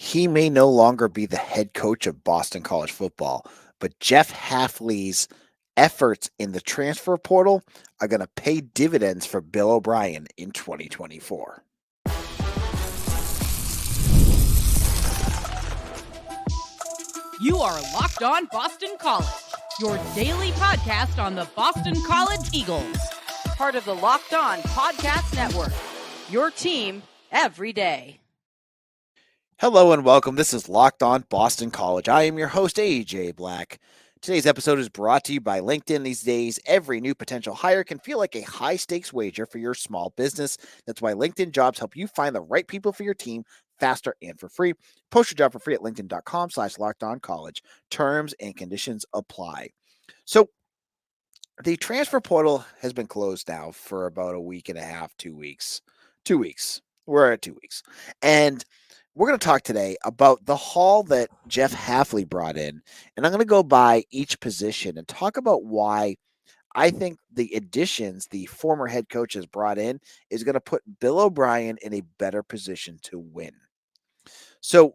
He may no longer be the head coach of Boston College football, but Jeff Hafley's efforts in the transfer portal are going to pay dividends for Bill O'Brien in 2024. You are Locked On Boston College, your daily podcast on the Boston College Eagles. Part of the Locked On Podcast Network, your team every day. Hello and welcome. This is Locked On Boston College. I am your host, AJ Black. Today's episode is brought to you by LinkedIn. These days, every new potential hire can feel like a high-stakes wager for your small business. That's why LinkedIn Jobs help you find the right people for your team faster and for free. Post your job for free at linkedin.com/lockedoncollege. Terms and conditions apply. So the transfer portal has been closed now for about a week and a half, 2 weeks. 2 weeks. We're at 2 weeks. And we're going to talk today about the haul that Jeff Hafley brought in. And I'm going to go by each position and talk about why I think the additions the former head coach has brought in is going to put Bill O'Brien in a better position to win. So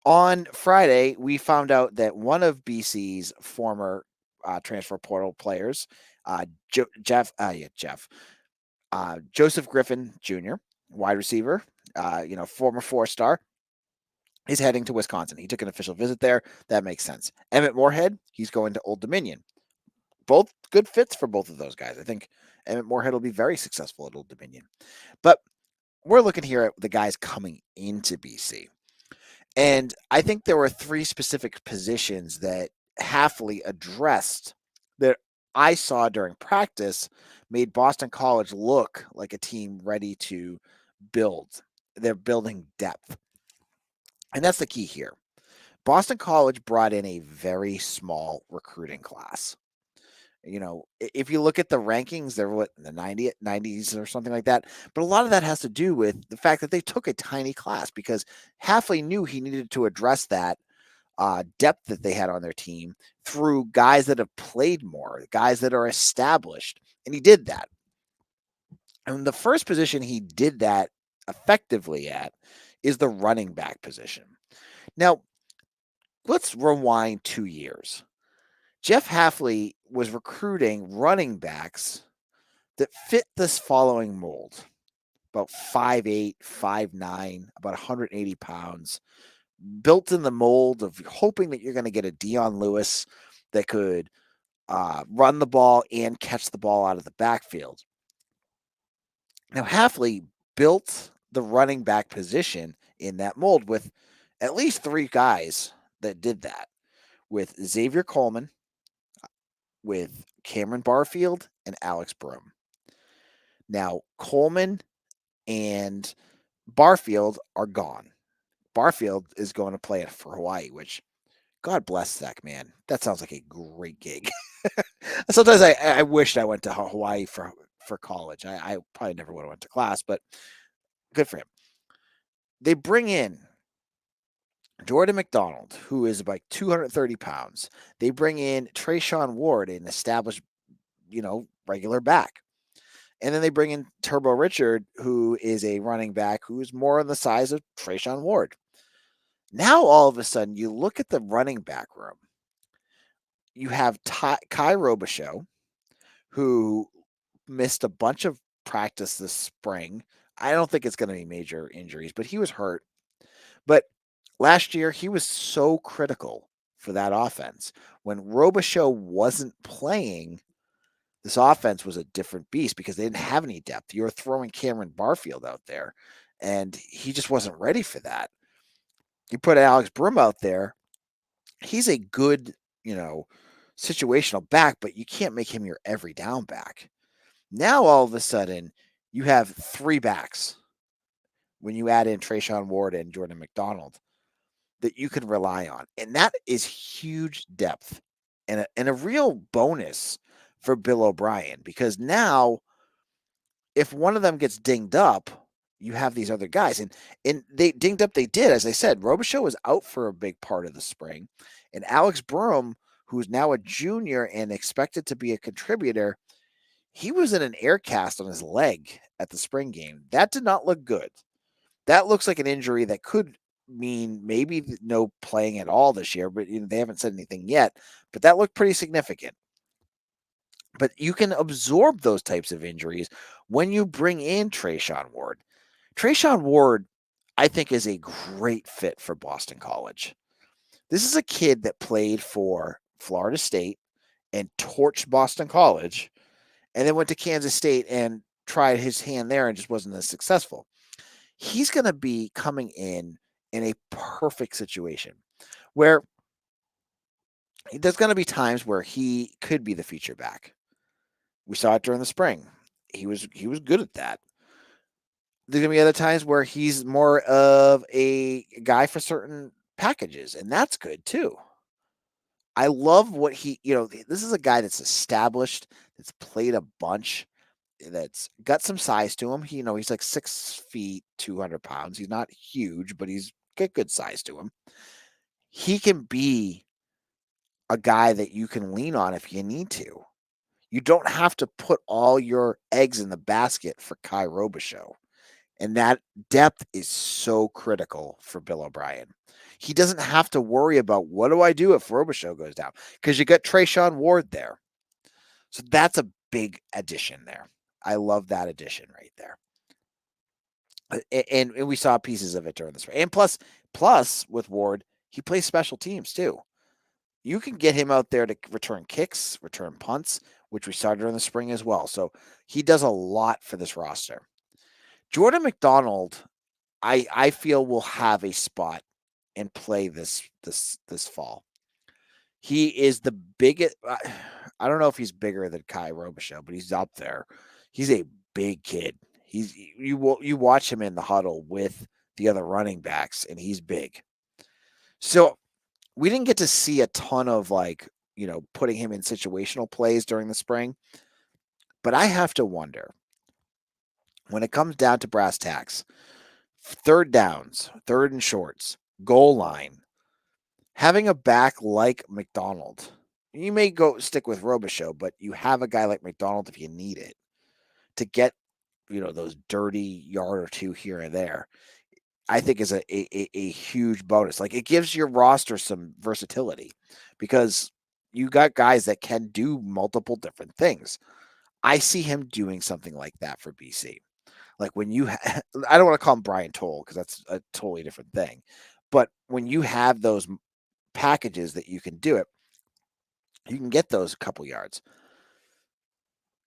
on Friday, we found out that one of BC's former transfer portal players, Joseph Griffin Jr., wide receiver, former 4-star, is heading to Wisconsin. He took an official visit there. That makes sense. Emmett Morehead, he's going to Old Dominion. Both good fits for both of those guys. I think Emmett Morehead will be very successful at Old Dominion. But we're looking here at the guys coming into BC. And I think there were 3 specific positions that Hafley addressed that I saw during practice made Boston College look like a team ready to build. They're building depth. And that's the key here. Boston College brought in a very small recruiting class. You know, if you look at the rankings, they're in the 90s or something like that. But a lot of that has to do with the fact that they took a tiny class because Hafley knew he needed to address that depth that they had on their team through guys that have played more, guys that are established. And he did that. And the first position he did that effectively at is the running back position. Now, let's rewind 2 years. Jeff Hafley was recruiting running backs that fit this following mold. About 5'8", 5'9", about 180 pounds, built in the mold of hoping that you're going to get a Dion Lewis that could run the ball and catch the ball out of the backfield. Now, Hafley built the running back position in that mold with at least 3 guys that did that, with Xavier Coleman, with Cameron Barfield, and Alex Broom. Now, Coleman and Barfield are gone. Barfield is going to play for Hawaii, which, God bless Zach, man. That sounds like a great gig. Sometimes I wished I went to Hawaii for college. I probably never would have went to class, but good for him. They bring in Jordan McDonald, who is about 230 pounds. They bring in Treshaun Ward, an established, regular back. And then they bring in Turbo Richard, who is a running back who is more on the size of Treshaun Ward. Now, all of a sudden, you look at the running back room. You have Kai Robichaux, who missed a bunch of practice this spring. I don't think it's going to be major injuries, but he was hurt. But last year, he was so critical for that offense. When Robichaux wasn't playing, this offense was a different beast because they didn't have any depth. You were throwing Cameron Barfield out there, and he just wasn't ready for that. You put Alex Broom out there. He's a good, situational back, but you can't make him your every down back. Now, all of a sudden, you have 3 backs when you add in Treshaun Ward and Jordan McDonald that you can rely on. And that is huge depth and a real bonus for Bill O'Brien, because now if one of them gets dinged up, you have these other guys. And they dinged up, they did. As I said, Robichaux was out for a big part of the spring. And Alex Broom, who's now a junior and expected to be a contributor, he was in an air cast on his leg at the spring game. That did not look good. That looks like an injury that could mean maybe no playing at all this year, but they haven't said anything yet. But that looked pretty significant. But you can absorb those types of injuries when you bring in Treshaun Ward. Treshaun Ward, I think, is a great fit for Boston College. This is a kid that played for Florida State and torched Boston College, and then went to Kansas State and tried his hand there and just wasn't as successful. He's going to be coming in a perfect situation where there's going to be times where he could be the feature back. We saw it during the spring. He was good at that. There's going to be other times where he's more of a guy for certain packages, and that's good too. I love what this is a guy that's established, that's played a bunch, that's got some size to him. He's like 6 feet, 200 pounds. He's not huge, but he's got good size to him. He can be a guy that you can lean on if you need to. You don't have to put all your eggs in the basket for Kai Robichaux. And that depth is so critical for Bill O'Brien. He doesn't have to worry about what do I do if Robichaux goes down, because you got Treshaun Ward there. So that's a big addition there. I love that addition right there. And we saw pieces of it during this. And plus with Ward, he plays special teams too. You can get him out there to return kicks, return punts, which we saw during the spring as well. So he does a lot for this roster. Jordan McDonald, I feel, will have a spot and play this fall. He is the biggest. I don't know if he's bigger than Kai Robichaux, but he's up there. He's a big kid. You watch him in the huddle with the other running backs, and he's big. So we didn't get to see a ton of putting him in situational plays during the spring, but I have to wonder, when it comes down to brass tacks, third downs, third and shorts, goal line, having a back like McDonald, you may go stick with Robichaux, but you have a guy like McDonald if you need it to get, those dirty yard or two here and there, I think is a huge bonus. Like, it gives your roster some versatility because you got guys that can do multiple different things. I see him doing something like that for BC. Like when I don't want to call him Brian Toll because that's a totally different thing. But when you have those packages that you can do it, you can get those a couple yards.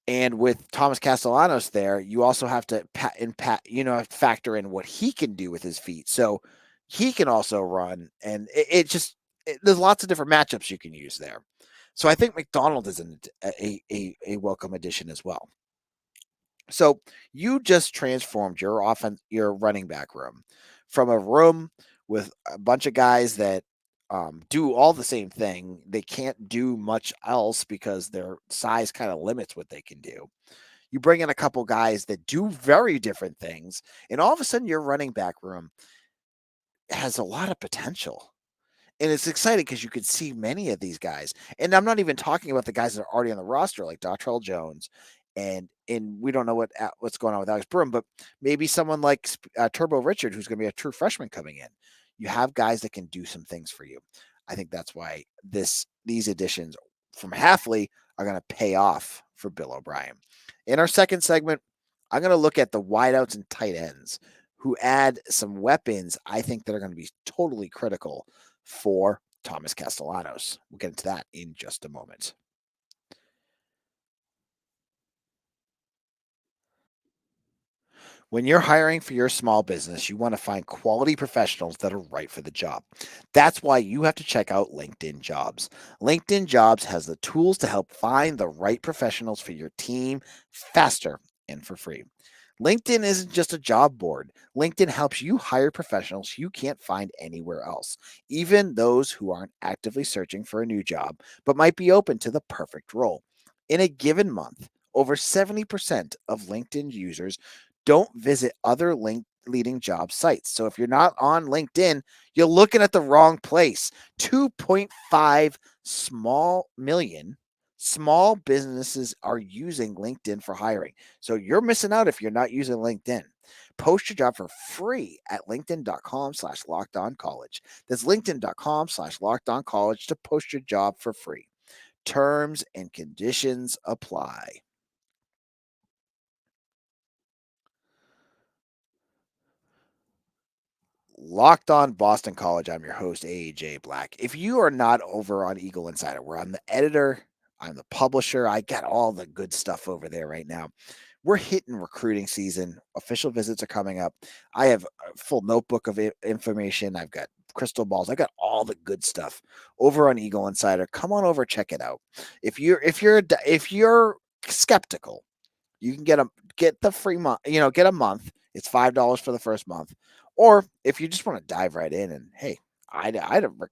And with Thomas Castellanos there, you also have to factor in what he can do with his feet. So he can also run, and there's lots of different matchups you can use there. So I think McDonald is a welcome addition as well. So you just transformed your running back room from a room with a bunch of guys that do all the same thing. They can't do much else because their size kind of limits what they can do. You bring in a couple guys that do very different things, and all of a sudden your running back room has a lot of potential. And it's exciting because you could see many of these guys. And I'm not even talking about the guys that are already on the roster, like Dontrell Jones. And we don't know what's going on with Alex Broom, but maybe someone like Turbo Richard, who's going to be a true freshman coming in. You have guys that can do some things for you. I think that's why these additions from Hafley are going to pay off for Bill O'Brien. In our second segment, I'm going to look at the wideouts and tight ends who add some weapons I think that are going to be totally critical for Thomas Castellanos. We'll get into that in just a moment. When you're hiring for your small business, you want to find quality professionals that are right for the job. That's why you have to check out LinkedIn Jobs. LinkedIn Jobs has the tools to help find the right professionals for your team faster and for free. LinkedIn isn't just a job board. LinkedIn helps you hire professionals you can't find anywhere else, even those who aren't actively searching for a new job, but might be open to the perfect role. In a given month, over 70% of LinkedIn users don't visit other leading job sites. So if you're not on LinkedIn, you're looking at the wrong place. 2.5 million small businesses are using LinkedIn for hiring. So you're missing out if you're not using LinkedIn. Post your job for free at linkedin.com/lockedoncollege. That's linkedin.com/lockedoncollege to post your job for free. Terms and conditions apply. Locked On Boston College. I'm your host, AJ Black. If you are not over on Eagle Insider, where I'm the editor, I'm the publisher, I got all the good stuff over there right now. We're hitting recruiting season. Official visits are coming up. I have a full notebook of information. I've got crystal balls. I got all the good stuff over on Eagle Insider. Come on over, check it out. If you're skeptical, you can get the free month. Get a month. It's $5 for the first month. Or if you just want to dive right in and hey, I'd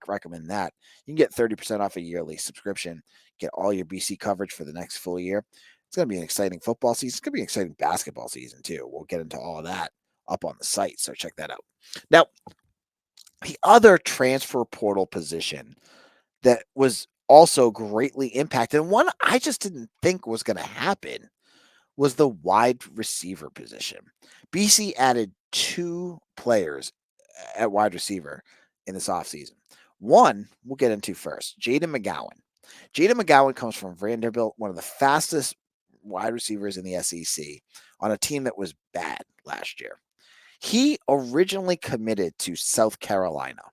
recommend that. You can get 30% off a yearly subscription. Get all your BC coverage for the next full year. It's going to be an exciting football season. It's going to be an exciting basketball season too. We'll get into all of that up on the site, so check that out. Now, the other transfer portal position that was also greatly impacted, and one I just didn't think was going to happen, was the wide receiver position. BC added 2 players at wide receiver in this offseason. One we'll get into first, Jaden McGowan. Jaden McGowan comes from Vanderbilt, one of the fastest wide receivers in the SEC on a team that was bad last year. He originally committed to South Carolina,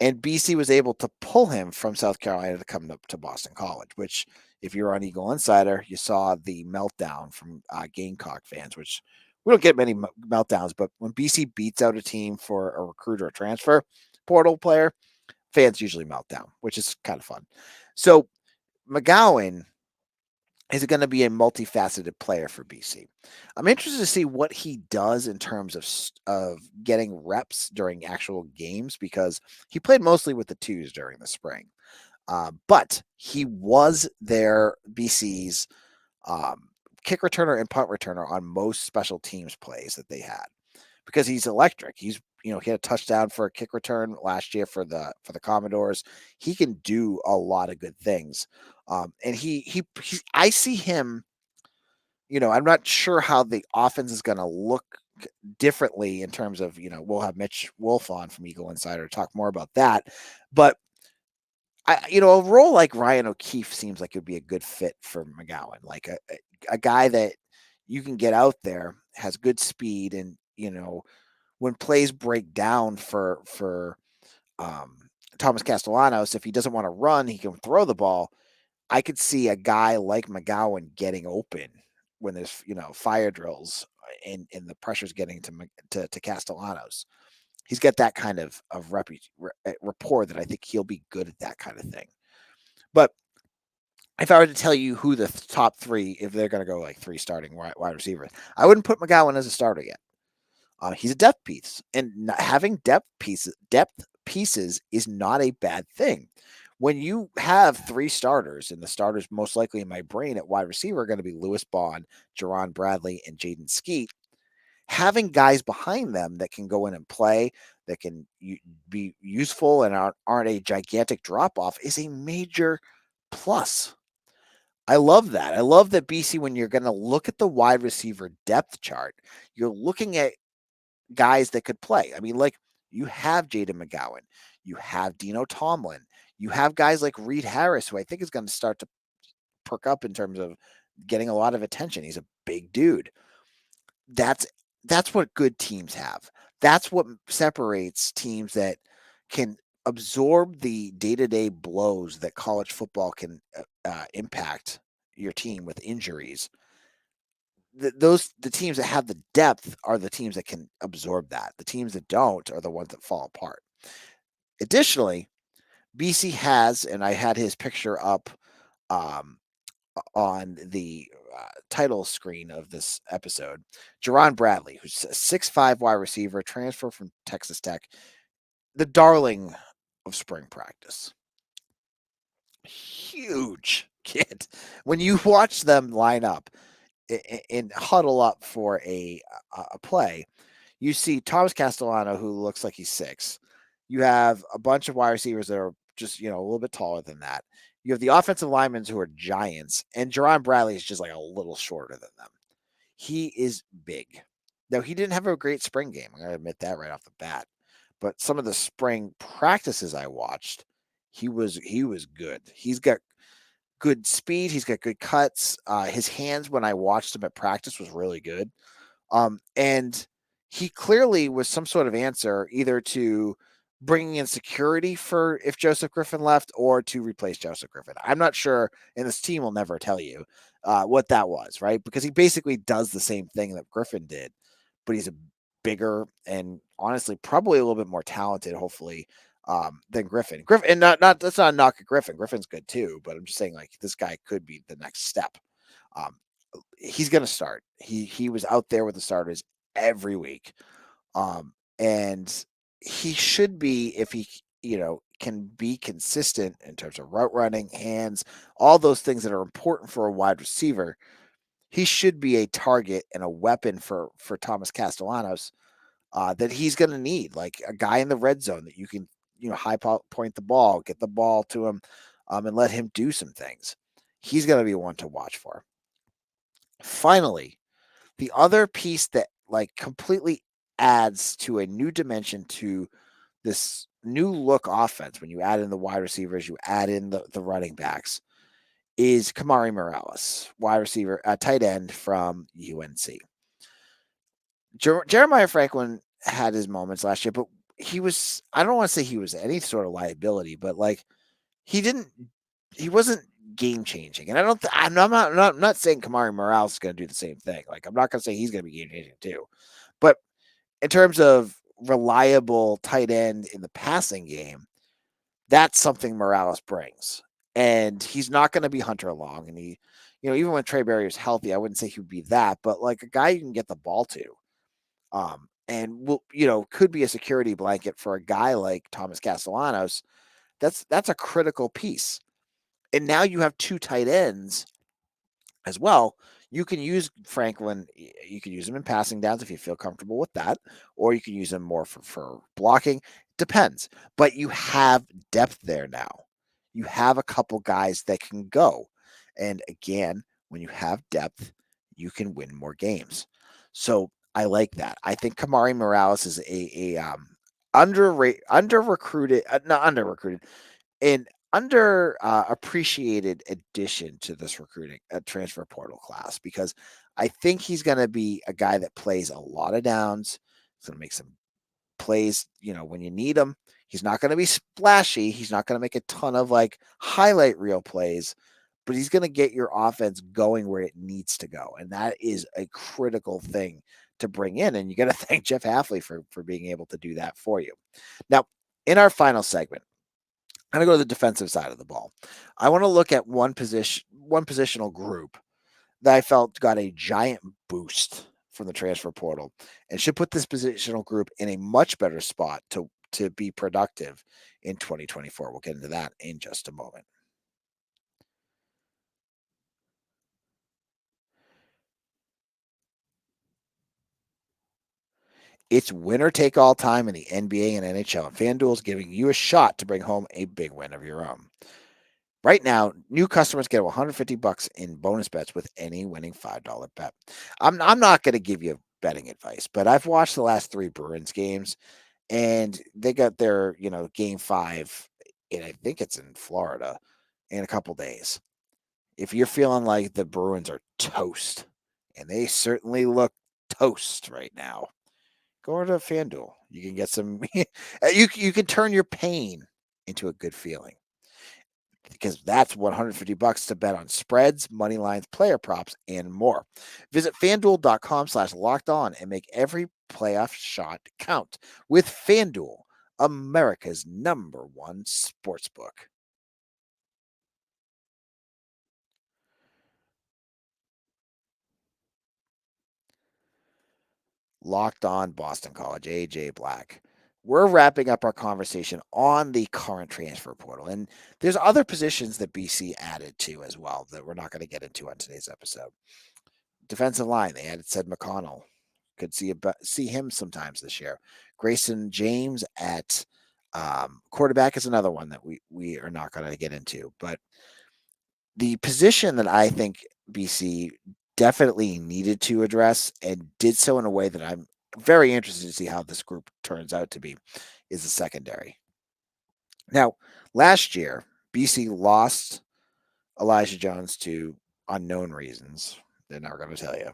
and BC was able to pull him from South Carolina to come to Boston College, which, if you're on Eagle Insider, you saw the meltdown from Gamecock fans, which we don't get many meltdowns, but when BC beats out a team for a recruit or a transfer portal player, fans usually melt down, which is kind of fun. So McGowan is going to be a multifaceted player for BC. I'm interested to see what he does in terms of getting reps during actual games, because he played mostly with the 2s during the spring. But he was their BC's kick returner and punt returner on most special teams plays that they had, because he's electric. He had a touchdown for a kick return last year for the Commodores. He can do a lot of good things. And I see him, I'm not sure how the offense is going to look differently in terms of, we'll have Mitch Wolf on from Eagle Insider to talk more about that. But a role like Ryan O'Keefe seems like it would be a good fit for McGowan, like a guy that you can get out there, has good speed, and, when plays break down for Thomas Castellanos, if he doesn't want to run, he can throw the ball. I could see a guy like McGowan getting open when there's fire drills and the pressure's getting to Castellanos. He's got that kind of rapport that I think he'll be good at that kind of thing. But if I were to tell you who the top 3, if they're going to go like 3 starting wide receivers, I wouldn't put McGowan as a starter yet. He's a depth piece, and having depth pieces is not a bad thing. When you have 3 starters, and the starters most likely in my brain at wide receiver are going to be Lewis Bond, Jerand Bradley, and Jaden Skeet, having guys behind them that can go in and play, that can be useful and aren't a gigantic drop-off is a major plus. I love that. I love that BC, when you're going to look at the wide receiver depth chart, you're looking at guys that could play. I mean, like, you have Jaden McGowan, you have Dino Tomlin, you have guys like Reed Harris, who I think is going to start to perk up in terms of getting a lot of attention. He's a big dude. That's what good teams have. That's what separates teams that can absorb the day-to-day blows that college football can impact your team with injuries. The teams that have the depth are the teams that can absorb that. The teams that don't are the ones that fall apart. Additionally, BC has, and I had his picture up on the title screen of this episode, Jerand Bradley, who's a 6'5" wide receiver, transfer from Texas Tech, the darling of spring practice. Huge kid. When you watch them line up and huddle up for a play, you see Thomas Castellano, who looks like he's 6. You have a bunch of wide receivers that are just, a little bit taller than that. You have the offensive linemen who are giants, and Jerand Bradley is just like a little shorter than them. He is big. Now, he didn't have a great spring game. I'm going to admit that right off the bat. But some of the spring practices I watched, he was good. He's got good speed. He's got good cuts. His hands, when I watched him at practice, was really good. And he clearly was some sort of answer either to bringing in security for if Joseph Griffin left or to replace Joseph Griffin. I'm not sure, and this team will never tell you what that was, right? Because he basically does the same thing that Griffin did, but he's a bigger and honestly probably a little bit more talented, hopefully, than Griffin. And not that's not a knock at Griffin. Griffin's good too, but I'm just saying like this guy could be the next step. Um, he's going to start. He was out there with the starters every week. And he should be, if he, can be consistent in terms of route running, hands, all those things that are important for a wide receiver. He should be a target and a weapon for Thomas Castellanos that he's going to need, like a guy in the red zone that you can, high point the ball, get the ball to him, and let him do some things. He's going to be one to watch for. Finally, the other piece that like completely adds to a new dimension to this new look offense, when you add in the wide receivers, you add in the running backs, is Kamari Morales, wide receiver, tight end from UNC. Jeremiah Franklin had his moments last year, but I don't want to say he was any sort of liability, but like he wasn't game changing. And I'm not saying Kamari Morales is going to do the same thing. Like I'm not going to say he's going to be game changing too, but in terms of reliable tight end in the passing game, that's something Morales brings. And he's not going to be Hunter Long. And he, even when Trey Barrier is healthy, I wouldn't say he would be that, but like a guy you can get the ball to. And will, could be a security blanket for a guy like Thomas Castellanos. That's a critical piece. And now you have two tight ends as well. You can use Franklin. You can use him in passing downs if you feel comfortable with that, or you can use him more for blocking. Depends. But you have depth there now. You have a couple guys that can go. And again, when you have depth, you can win more games. So I like that. I think Kamari Morales is a under-recruited, not under-recruited, an appreciated addition to this recruiting transfer portal class, because I think he's going to be a guy that plays a lot of downs. He's going to make some plays, when you need him. He's not going to be splashy. He's not going to make a ton of like highlight reel plays, but he's going to get your offense going where it needs to go. And that is a critical thing to bring in. And you got to thank Jeff Hafley for being able to do that for you. Now, in our final segment, I'm going to go to the defensive side of the ball. I want to look at one positional group that I felt got a giant boost from the transfer portal and should put this positional group in a much better spot to be productive in 2024. We'll get into that in just a moment. It's winner take all time in the NBA and NHL, and FanDuel is giving you a shot to bring home a big win of your own. Right now, new customers get $150 in bonus bets with any winning $5 bet. I'm not going to give you betting advice, but I've watched the last 3 Bruins games, and they got their, game 5, and I think it's in Florida, in a couple days. If you're feeling like the Bruins are toast, and they certainly look toast right now, go over to FanDuel. You can get some. You can turn your pain into a good feeling, because that's $150 to bet on spreads, money lines, player props, and more. Visit FanDuel.com/lockedon and make every playoff shot count with FanDuel, America's #1 sportsbook. Locked On Boston College, AJ Black. We're wrapping up our conversation on the current transfer portal. And there's other positions that BC added to as well that we're not going to get into on today's episode. Defensive line, they added Sid McConnell. Could see him sometimes this year. Grayson James at quarterback is another one that we are not going to get into. But the position that I think BC definitely needed to address and did so in a way that I'm very interested to see how this group turns out to be, is the secondary. Now, last year, BC lost Elijah Jones to unknown reasons. They're not going to tell you.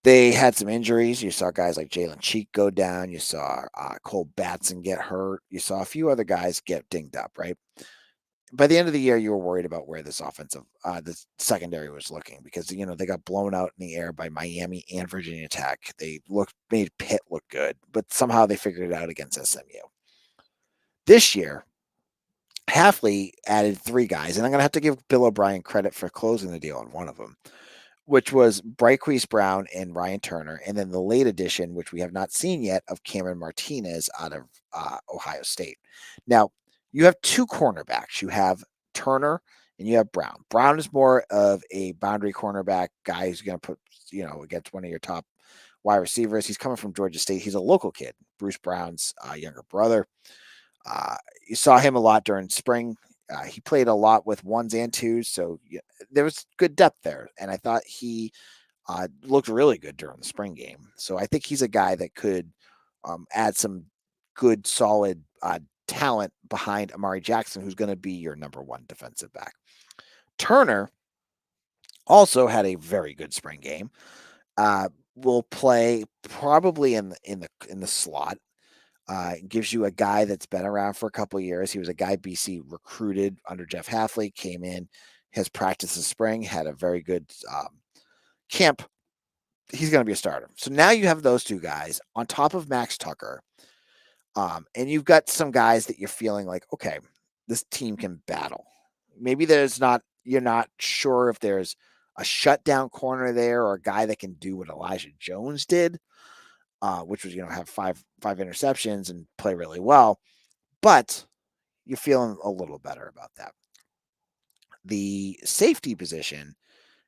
They had some injuries. You saw guys like Jalen Cheek go down. You saw Cole Batson get hurt. You saw a few other guys get dinged up, right? By the end of the year, you were worried about where this the secondary was looking because, they got blown out in the air by Miami and Virginia Tech. They made Pitt look good, but somehow they figured it out against SMU. This year, Hafley added 3 guys, and I'm going to have to give Bill O'Brien credit for closing the deal on one of them, which was Bryquise Brown and Ryan Turner, and then the late addition, which we have not seen yet, of Cameron Martinez out of Ohio State. Now, you have 2 cornerbacks. You have Turner and you have Brown. Brown is more of a boundary cornerback guy who's going to put, against one of your top wide receivers. He's coming from Georgia State. He's a local kid, Bruce Brown's younger brother. You saw him a lot during spring. He played a lot with 1s and 2s, so there was good depth there. And I thought he looked really good during the spring game. So I think he's a guy that could add some good, solid talent behind Amari Jackson, who's going to be your number 1 defensive back. Turner also had a very good spring game. Will play probably in the slot. Gives you a guy that's been around for a couple of years. He was a guy BC recruited under Jeff Hafley, came in, has practiced this spring, had a very good camp. He's going to be a starter. So now you have those 2 guys on top of Max Tucker. And you've got some guys that you're feeling like, okay, this team can battle. Maybe you're not sure if there's a shutdown corner there or a guy that can do what Elijah Jones did. Which was, have five interceptions and play really well, but you're feeling a little better about that. The safety position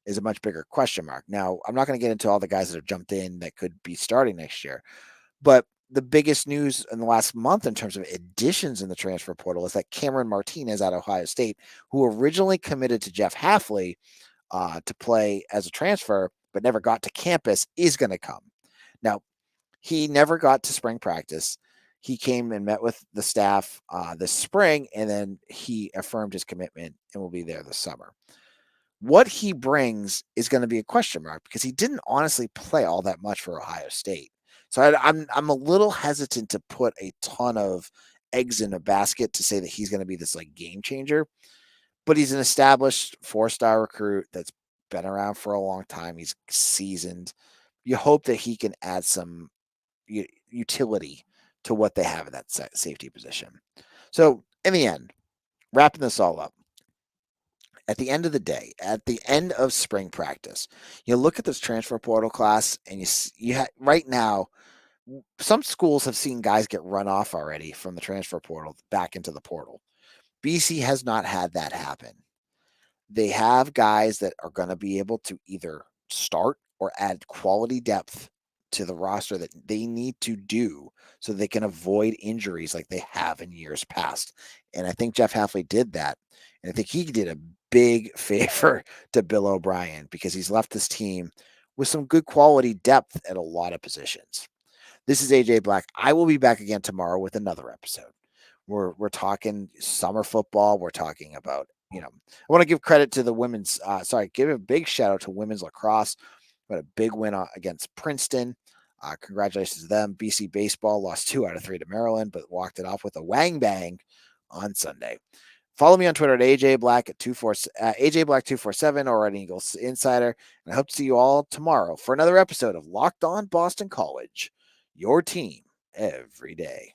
is a much bigger question mark. Now, I'm not going to get into all the guys that have jumped in that could be starting next year, but the biggest news in the last month in terms of additions in the transfer portal is that Cameron Martinez out of Ohio State, who originally committed to Jeff Hafley to play as a transfer, but never got to campus, is going to come. Now, he never got to spring practice. He came and met with the staff this spring, and then he affirmed his commitment and will be there this summer. What he brings is going to be a question mark because he didn't honestly play all that much for Ohio State. So I'm a little hesitant to put a ton of eggs in a basket to say that he's going to be this like game changer, but he's an established 4-star recruit that's been around for a long time. He's seasoned. You hope that he can add some utility to what they have in that safety position. So in the end, wrapping this all up, at the end of the day, at the end of spring practice, you look at this transfer portal class and right now, some schools have seen guys get run off already from the transfer portal back into the portal. BC has not had that happen. They have guys that are going to be able to either start or add quality depth to the roster that they need to do so they can avoid injuries like they have in years past. And I think Jeff Hafley did that. And I think he did a big favor to Bill O'Brien because he's left this team with some good quality depth at a lot of positions. This is AJ Black. I will be back again tomorrow with another episode. We're talking summer football. We're talking about, I want to give credit to the women's, give a big shout out to women's lacrosse. But a big win against Princeton. Congratulations to them. BC baseball lost 2 out of 3 to Maryland, but walked it off with a wang bang on Sunday. Follow me on Twitter at AJ Black at AJ Black 247 or at Eagles Insider. And I hope to see you all tomorrow for another episode of Locked On Boston College, your team every day.